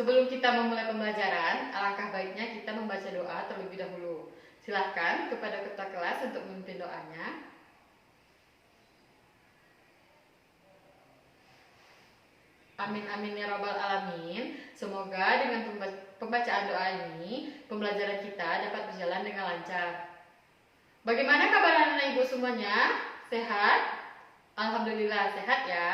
Sebelum kita memulai pembelajaran, alangkah baiknya kita membaca doa terlebih dahulu. Silahkan kepada ketua kelas untuk memimpin doanya. Amin amin ya rabbal alamin. Semoga dengan pembacaan doa ini, pembelajaran kita dapat berjalan dengan lancar. Bagaimana kabar anak-anak ibu semuanya? Sehat? Alhamdulillah sehat ya.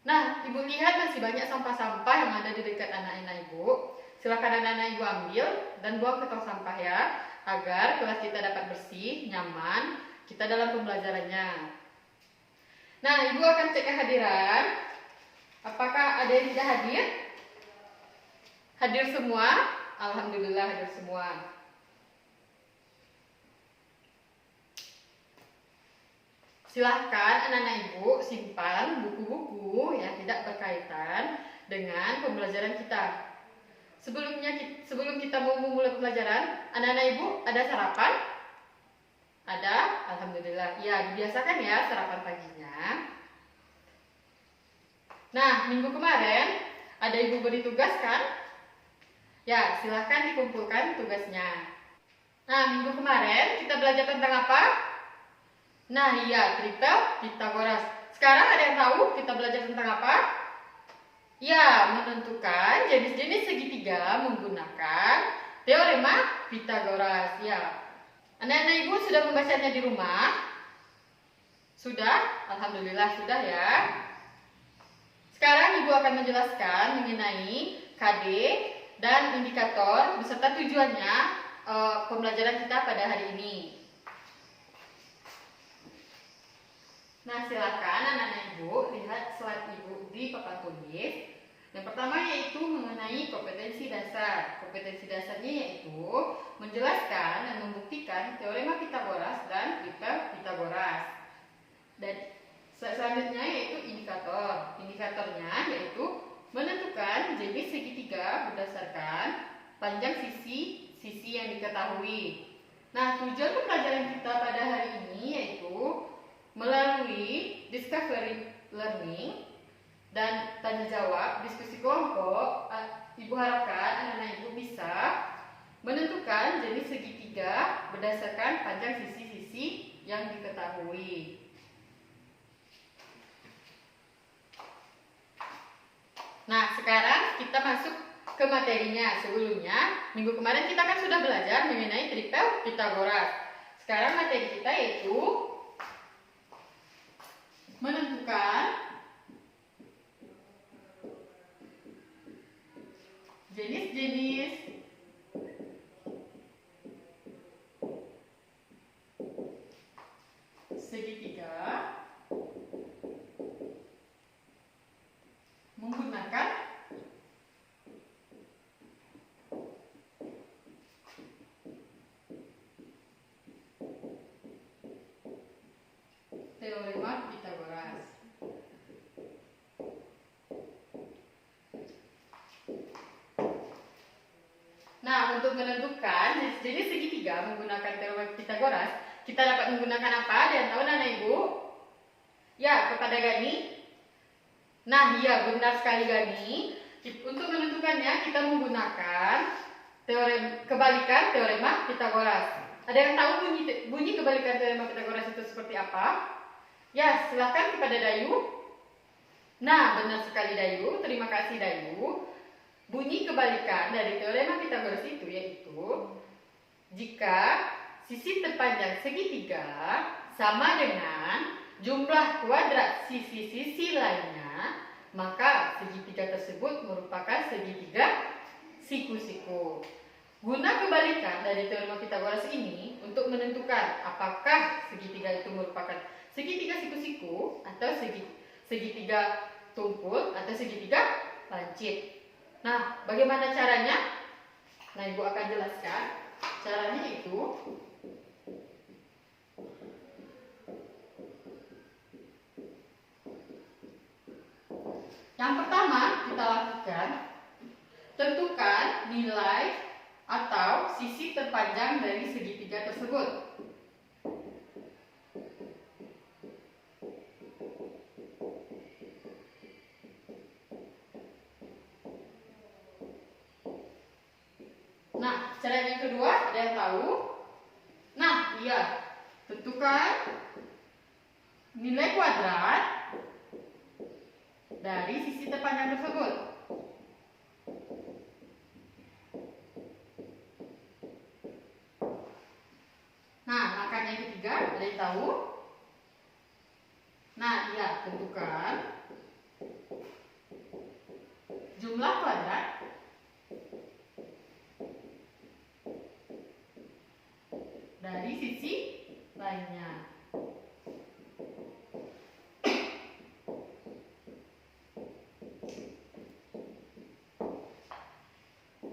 Nah, ibu lihat masih banyak sampah-sampah yang ada di dekat anak-anak ibu. Silakan anak-anak ibu ambil dan buang ke tong sampah ya, agar kelas kita dapat bersih, nyaman, kita dalam pembelajarannya. Nah, ibu akan cek kehadiran. Apakah ada yang tidak hadir? Hadir semua? Alhamdulillah hadir semua. Silahkan anak-anak ibu simpan buku-buku yang tidak berkaitan dengan pembelajaran kita. Sebelum kita mau memulai pembelajaran, anak-anak ibu ada sarapan? Ada? Alhamdulillah. Ya, dibiasakan ya sarapan paginya. Nah, minggu kemarin ada ibu beri tugas kan? Ya, silahkan dikumpulkan tugasnya. Nah, minggu kemarin kita belajar tentang apa? Nah, iya, triple Pythagoras. Sekarang ada yang tahu kita belajar tentang apa? Ya, menentukan jenis-jenis segitiga menggunakan teorema Pythagoras. Ya, anak-anak ibu sudah membacanya di rumah? Sudah? Alhamdulillah sudah ya. Sekarang ibu akan menjelaskan mengenai KD dan indikator beserta tujuannya pembelajaran kita pada hari ini. Nah, silakan anak-anak ibu lihat slide ibu di papan tulis. Yang pertama yaitu mengenai kompetensi dasar. Kompetensi dasarnya yaitu menjelaskan dan membuktikan teorema Pythagoras dan triple Pythagoras. Dan selanjutnya yaitu indikator. Indikatornya yaitu menentukan jenis segitiga berdasarkan panjang sisi yang diketahui. Nah, tujuan pembelajaran kita pada hari ini yaitu melalui discovery learning dan tanya jawab diskusi kelompok, ibu harapkan anak-anak ibu bisa menentukan jenis segitiga berdasarkan panjang sisi-sisi yang diketahui. Nah, sekarang kita masuk ke materinya. Sebelumnya, minggu kemarin kita kan sudah belajar mengenai triple Pythagoras. Sekarang materi kita yaitu menentukan jenis-jenis segitiga menggunakan teorema Pythagoras. Nah, untuk menentukan jenis segitiga menggunakan teorema Pythagoras, kita dapat menggunakan apa? Dan tahu anak ibu? Ya, kepada Gani. Nah, iya benar sekali Gani. Untuk menentukannya kita menggunakan kebalikan teorema Pythagoras. Ada yang tahu bunyi kebalikan teorema Pythagoras itu seperti apa? Ya, silakan kepada Dayu. Nah, benar sekali Dayu. Terima kasih Dayu. Bunyi kebalikan dari teorema Pythagoras itu yaitu jika sisi terpanjang segitiga sama dengan jumlah kuadrat sisi-sisi lainnya, maka segitiga tersebut merupakan segitiga siku-siku. Guna kebalikan dari teorema Pythagoras ini untuk menentukan apakah segitiga itu merupakan segitiga siku-siku atau segitiga tumpul atau segitiga lancip. Nah, bagaimana caranya? Nah, ibu akan jelaskan. Caranya itu yang pertama kita lakukan, tentukan nilai atau sisi terpanjang dari segitiga tersebut. kedua, ada yang tahu? Nah, iya. Tentukan nilai kuadrat dari sisi terpanjang tersebut. Nah, langkah yang ketiga, ada yang tahu? Nah, iya, tentukan jumlah kuadrat dari sisi lainnya.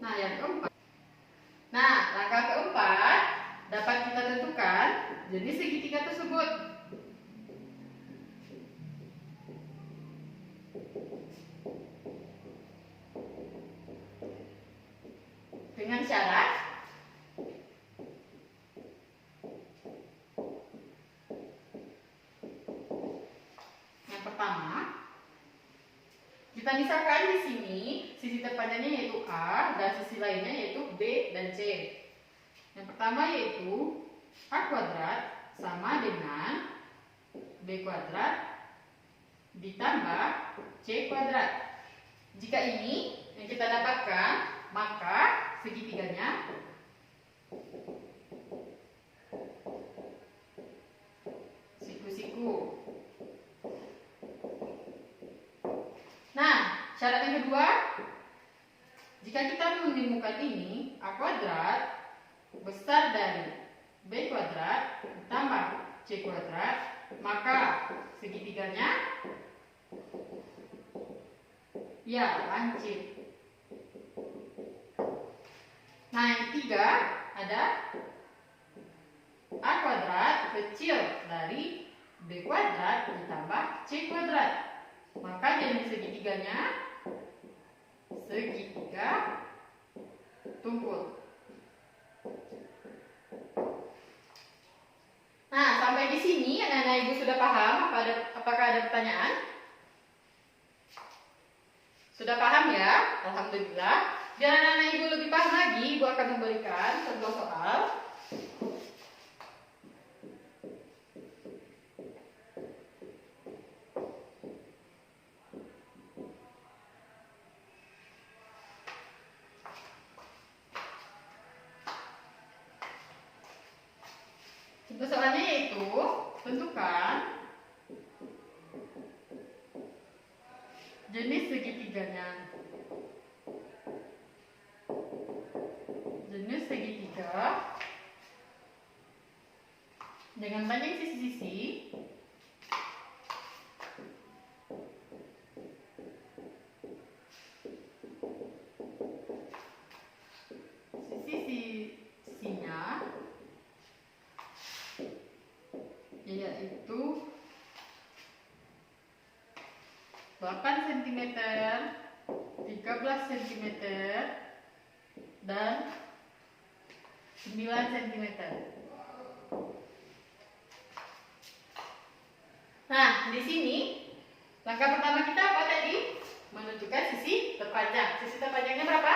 Nah, yang keempat. Nah, langkah keempat dapat kita tentukan jenis segitiga tersebut. Dengan syarat yang pertama, kita misalkan di sini sisi terpanjangnya yaitu A dan sisi lainnya yaitu B dan C. Yang pertama yaitu A kuadrat sama dengan B kuadrat ditambah C kuadrat. Jika ini yang kita dapatkan, maka segitiganya siku-siku. Nah, syarat yang kedua, jika kita menemukan ini A kuadrat besar dari B kuadrat ditambah C kuadrat, maka segitiganya ya lancip. Nah, yang ketiga ada A kuadrat kecil dari B kuadrat ditambah C kuadrat, maka jadi segitiganya segitiga tumpul. Nah, sampai di sini anak-anak ibu sudah paham? Apakah ada pertanyaan? Sudah paham ya? Alhamdulillah. Biar anak-anak ibu lebih paham lagi, ibu akan memberikan sebuah soal. Soalnya yaitu tentukan jenis segitiganya. Jenis segitiga dengan banyak sisi-sisi sisi-sisinya yaitu 8 cm, 13 cm, dan 9 cm. Nah, di sini langkah pertama kita apa tadi? Menentukan sisi terpanjang. Sisi terpanjangnya berapa?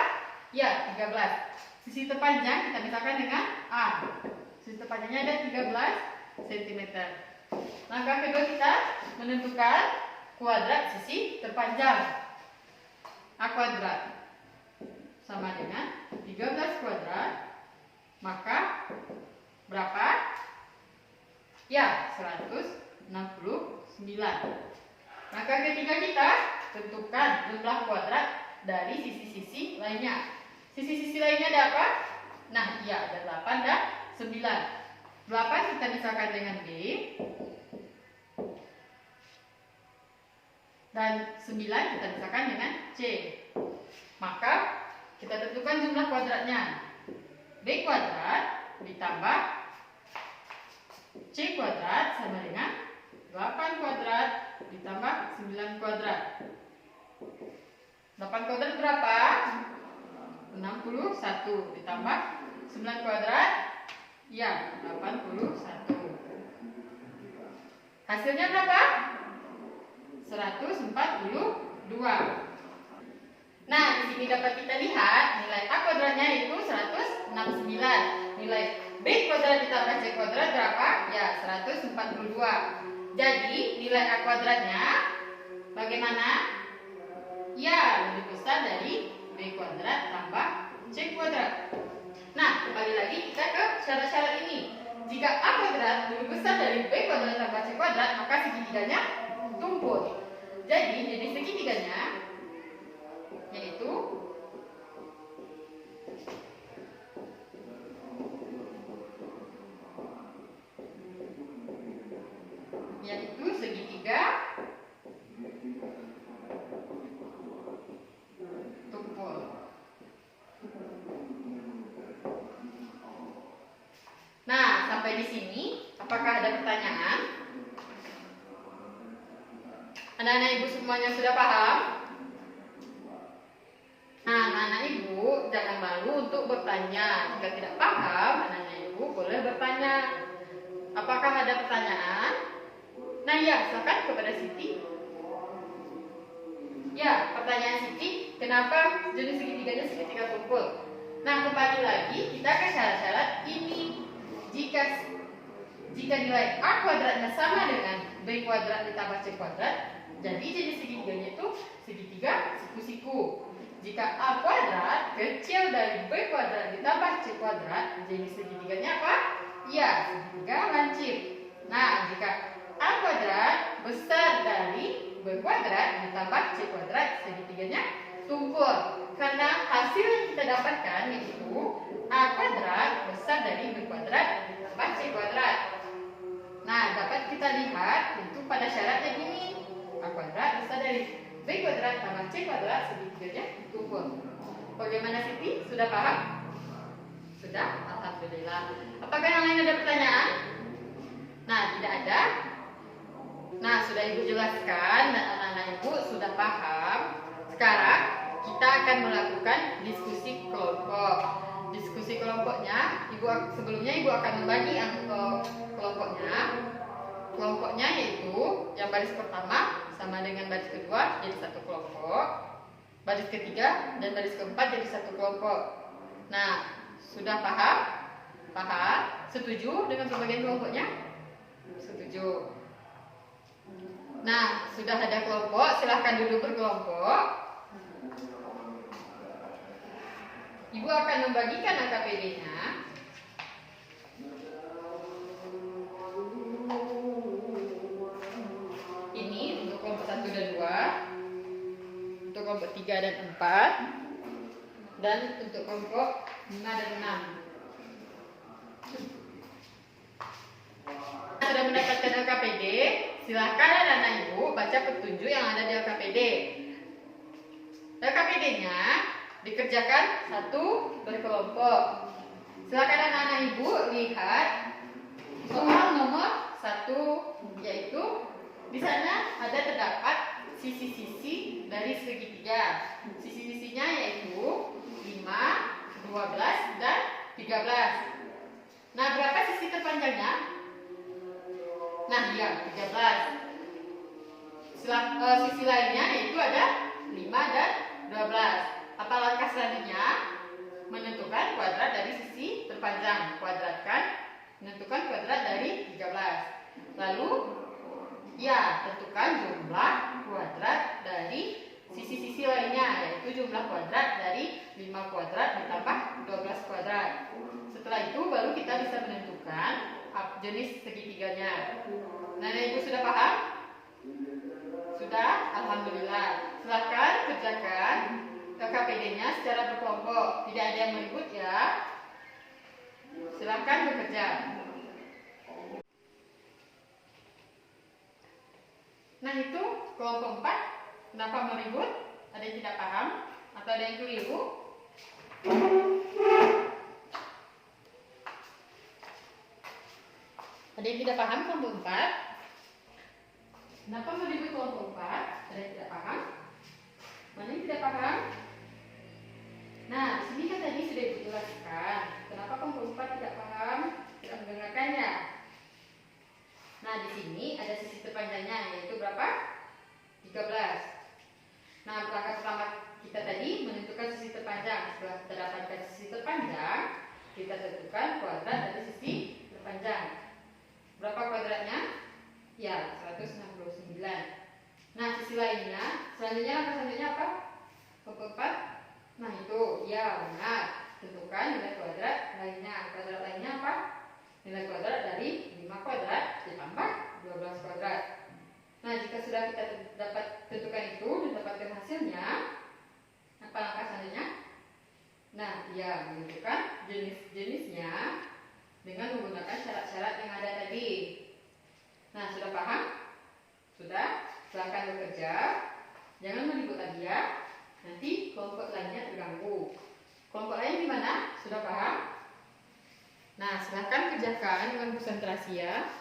Ya, 13. Sisi terpanjang kita misalkan dengan A. Sisi terpanjangnya ada 13 cm. Langkah kedua kita menentukan kuadrat sisi terpanjang. A kuadrat sama dengan 13 kuadrat, maka berapa? Ya, 169. Langkah ketiga kita tentukan jumlah kuadrat dari sisi-sisi lainnya. Sisi-sisi lainnya ada apa? Nah, iya, ada 8 dan 9. 8 kita misalkan dengan B, dan 9 kita misalkan dengan C. Maka kita tentukan jumlah kuadratnya. B kuadrat ditambah C kuadrat sama dengan 8 kuadrat ditambah 9 kuadrat. 8 kuadrat berapa? 61 ditambah 9 kuadrat, ya 81. Hasilnya berapa? 142. Nah, di sini dapat kita lihat nilai A kuadratnya itu 169. Nilai B kuadrat ditambah C kuadrat berapa? Ya, 142. Jadi, nilai A kuadratnya bagaimana? Ya, lebih besar dari B kuadrat tambah C kuadrat. Nah, kembali lagi kita ke syarat-syarat ini. Jika A kuadrat lebih besar dari B kuadrat tambah C kuadrat, maka segitiganya tumpul. Jadi, jenis segitiganya yaitu segitiga tumpul. Nah, sampai di sini, apakah ada pertanyaan? Anak-anak ibu semuanya sudah paham? Nah, anak-anak ibu jangan malu untuk bertanya. Jika tidak paham, anak-anak ibu boleh bertanya. Apakah ada pertanyaan? Nah, ya, silakan kepada Siti. Ya, pertanyaan Siti, kenapa jenis segitiganya segitiga tumpul? Nah, kembali lagi kita ke syarat-syarat ini. Jika nilai A kuadratnya sama dengan B kuadrat ditambah C kuadrat, jadi jenis segitiganya itu segitiga siku-siku. Jika A kuadrat kecil dari B kuadrat ditambah C kuadrat, jenis segitiganya apa? Ya, segitiga lancip. Nah, jika A kuadrat besar dari B kuadrat ditambah C kuadrat, segitiganya tumpul. Karena hasil yang kita dapatkan yaitu A kuadrat besar dari B kuadrat ditambah C kuadrat. Nah, dapat kita lihat itu pada syarat yang ini. A kuadrat besar dari B kuadrat tambah C kuadrat, segitiganya tumpul. Bagaimana Siti? Sudah paham? Sudah? Alhamdulillah. Apakah yang lain ada pertanyaan? Nah, tidak ada. Nah, sudah Ibu jelaskan dan anak-anak Ibu sudah paham. Sekarang kita akan melakukan diskusi kelompok. Diskusi kelompoknya, sebelumnya Ibu akan membagi kelompoknya. Kelompoknya yaitu yang baris pertama sama dengan baris kedua jadi satu kelompok, baris ketiga dan baris keempat jadi satu kelompok. Nah, sudah paham? Paham? Setuju dengan pembagian kelompoknya? Setuju. Nah, sudah ada kelompok, silahkan duduk berkelompok. Ibu akan membagikan angka PD-nya. Ini untuk kelompok 1 dan 2, untuk kelompok 3 dan 4, dan untuk kelompok 5 dan 6. Sudah mendapatkan LKPD, silahkan anak-anak ibu baca petunjuk yang ada di LKPD. LKPD-nya dikerjakan satu berkelompok. Silahkan anak-anak ibu lihat soal nomor 1, yaitu di sana ada terdapat sisi-sisi dari segitiga. Sisi-sisinya yaitu 5, 12, dan 13. Nah, berapa sisi terpanjangnya? Nah, iya, 13. Sisi lainnya yaitu ada 5 dan 12. Apa langkah selanjutnya? Menentukan kuadrat dari sisi terpanjang. Kuadratkan, menentukan kuadrat dari 13. Lalu, ya, tentukan jumlah kuadrat dari sisi-sisi lainnya, yaitu jumlah kuadrat dari 5 kuadrat ditambah 12 kuadrat. Setelah itu baru kita bisa menentukan jenis segitiganya. Nah, Ibu sudah paham? Sudah? Alhamdulillah. Silakan kerjakan KPD-nya secara berkelompok. Tidak ada yang meribut ya. Silakan bekerja. Nah, itu kelompok 4. Kenapa meribut? Ada yang tidak paham? Atau ada yang keliru? Ada yang tidak paham kelompok 4? Kenapa meribut kelompok 4? Ada yang tidak paham? Mana yang tidak paham? Nah, di sini kan tadi sudah Ibu jelaskan. Kenapa kelompok 4 tidak paham? Tidak mendengarkannya. Nah, di sini ada sisi terpanjangnya, yaitu berapa? 13. Nah, langkah pertama kita tadi menentukan kuadrat dari sisi terpanjang. Berapa kuadratnya? Ya, 169. Nah, sisi lainnya, selanjutnya apa? Kelompok 4. Nah, itu, ya benar. Tentukan nilai kuadrat lainnya. Kuadrat lainnya apa? Nilai kuadrat dari 5 kuadrat ditambah 12 kuadrat. Nah, jika sudah kita dapat tentukan itu dan dapatkan hasilnya, apa langkah selanjutnya? Nah, ya menentukan jenis-jenisnya dengan menggunakan syarat-syarat yang ada tadi. Nah, sudah paham? Sudah? Silahkan bekerja. Jangan meribut lagi ya. Nanti kelompok lainnya terganggu. Kelompok lain di mana? Sudah paham? Nah, silahkan kerjakan dengan konsentrasi ya.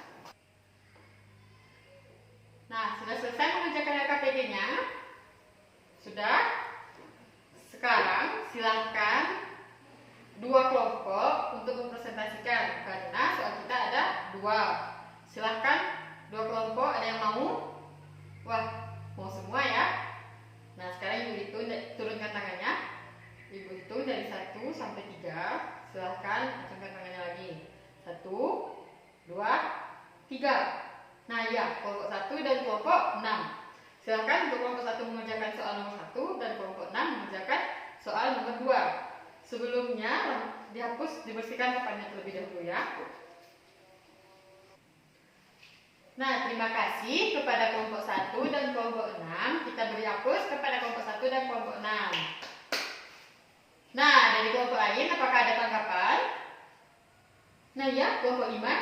Nah, sudah selesai mengerjakan LKPD-nya? Sudah? Sekarang silahkan dua kelompok untuk mempresentasikan, karena soal kita ada dua. Silahkan dua kelompok, ada yang mau? Wah, mau semua ya? Nah, sekarang ibu hitung, turunkan tangannya. Ibu hitung dari 1 sampai 3. Silahkan acungkan tangannya lagi. 1, 2, 3. Nah ya, kelompok 1 dan kelompok 6. Silahkan untuk kelompok 1 mengerjakan soal nomor 1 dan kelompok 6 mengerjakan soal nomor 2. Sebelumnya dihapus, dibersihkan papannya terlebih dahulu ya. Nah, terima kasih kepada kelompok 1 dan kelompok 6. Kita beri hapus kepada kelompok 1 dan kelompok 6. Nah, dari kelompok lain apakah ada tanggapan? Nah ya, kelompok 5.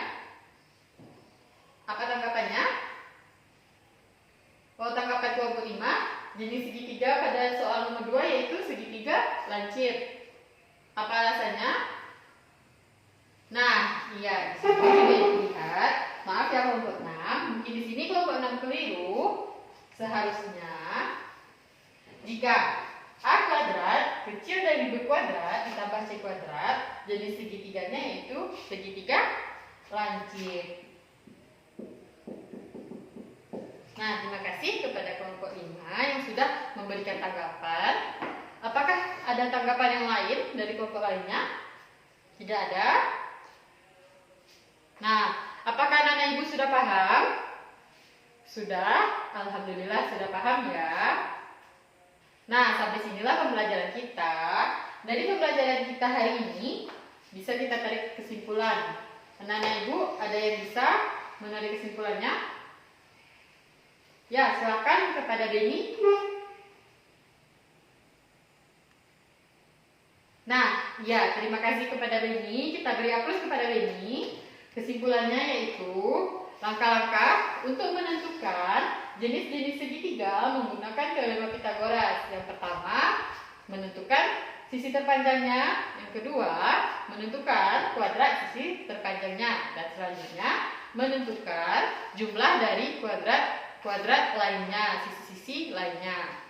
Apa tanggapannya? Oh, tanggapan kelompok 5, jenis segitiga pada soal nomor 2 yaitu segitiga lancip. Apa alasannya? Nah, iya, di sini juga dilihat. Maaf ya kelompok 6, mungkin di sini kelompok 6 keliru. Seharusnya jika A kuadrat kecil dari B kuadrat ditambah C kuadrat, jenis segitiganya yaitu segitiga lancip. Nah, terima kasih kepada kelompok 5 yang sudah memberikan tanggapan. Apakah ada tanggapan yang lain dari kelompok lainnya? Tidak ada. Nah, apakah anak-anak ibu sudah paham? Sudah, alhamdulillah sudah paham ya. Nah, sampai sinilah pembelajaran kita. Dari pembelajaran kita hari ini, bisa kita tarik kesimpulan. Anak-anak ibu, ada yang bisa menarik kesimpulannya? Ya, silakan kepada Beni. Nah, ya, terima kasih kepada Beni. Kita beri aplaus kepada Beni. Kesimpulannya yaitu langkah-langkah untuk menentukan jenis-jenis segitiga menggunakan teorema Pitagoras. Yang pertama, menentukan sisi terpanjangnya. Yang kedua, menentukan kuadrat sisi terpanjangnya. Dan selanjutnya, menentukan jumlah dari kuadrat lainnya, sisi-sisi lainnya.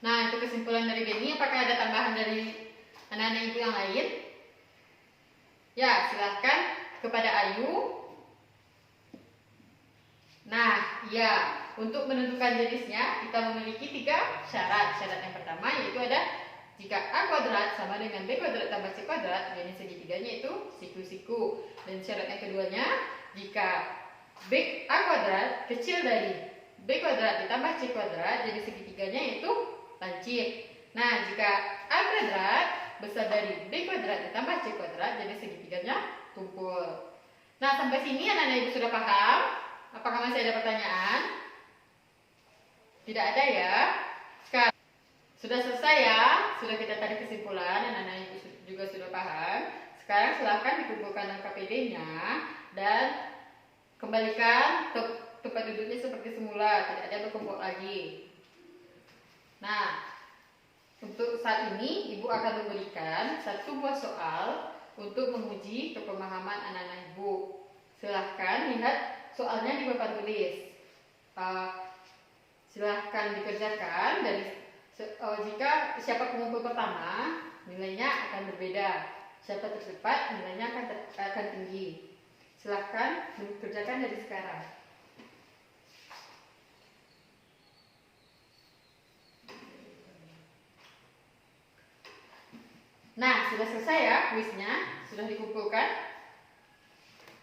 Nah, itu kesimpulan dari Beni. Apakah ada tambahan dari anak-anak ibu yang lain? Ya, silahkan kepada Ayu. Nah, ya, untuk menentukan jenisnya kita memiliki 3 syarat. Syarat yang pertama yaitu ada jika A kuadrat sama dengan B kuadrat tambah C kuadrat, jenis segitiganya itu siku-siku. Dan syarat yang keduanya, jika A kuadrat kecil dari B kuadrat ditambah C kuadrat, jenis segitiganya itu lancip. Nah, jika A kuadrat besar dari B kuadrat ditambah C kuadrat, jenis segitiganya tumpul. Nah, sampai sini anak-anak ibu sudah paham? Apakah masih ada pertanyaan? Tidak ada ya? Sekarang sudah selesai ya? Sudah kita tarik kesimpulan, anak-anak ibu juga sudah paham. Sekarang silahkan dikumpulkan LKPD-nya dan kembalikan tempat duduknya seperti semula, tidak ada berkumpul lagi. Nah, untuk saat ini ibu akan memberikan 1 buah soal untuk menguji kepemahaman anak-anak ibu. Silahkan lihat soalnya di papan tulis. Silahkan dikerjakan jika siapa pengumpul pertama nilainya akan berbeda, siapa tercepat nilainya akan tinggi. Silahkan dikerjakan dari sekarang. Nah, sudah selesai ya kuisnya, sudah dikumpulkan.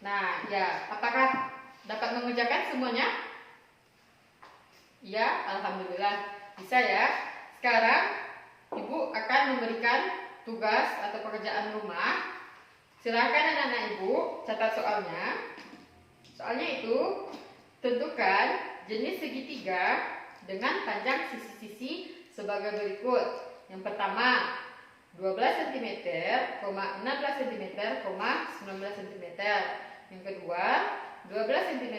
Nah, ya, apakah dapat mengerjakan semuanya? Ya, alhamdulillah bisa ya. Sekarang Ibu akan memberikan tugas atau pekerjaan rumah. Silakan anak-anak Ibu catat soalnya. Soalnya itu tentukan jenis segitiga dengan panjang sisi-sisi sebagai berikut. Yang pertama, 12 cm, 16 cm, 19 cm. Yang kedua, 12 cm,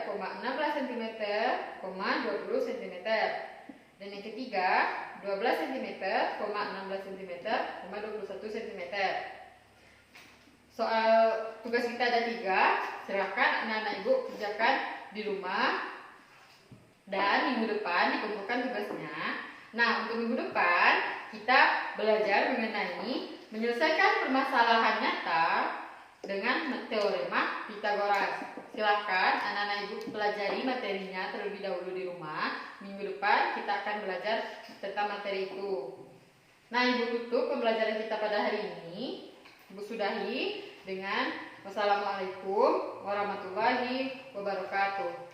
16 cm, 20 cm. Dan yang ketiga, 12 cm, 16 cm, 21 cm. Soal tugas kita ada 3. Silakan anak-anak Ibu kerjakan di rumah. Dan minggu depan dikumpulkan tugasnya. Nah, untuk minggu depan kita belajar mengenai menyelesaikan permasalahan nyata dengan teorema Pythagoras. Silakan anak-anak Ibu pelajari materinya terlebih dahulu di rumah. Minggu depan kita akan belajar tentang materi itu. Nah, Ibu tutup pembelajaran kita pada hari ini. Ibu sudahi dengan wassalamualaikum warahmatullahi wabarakatuh.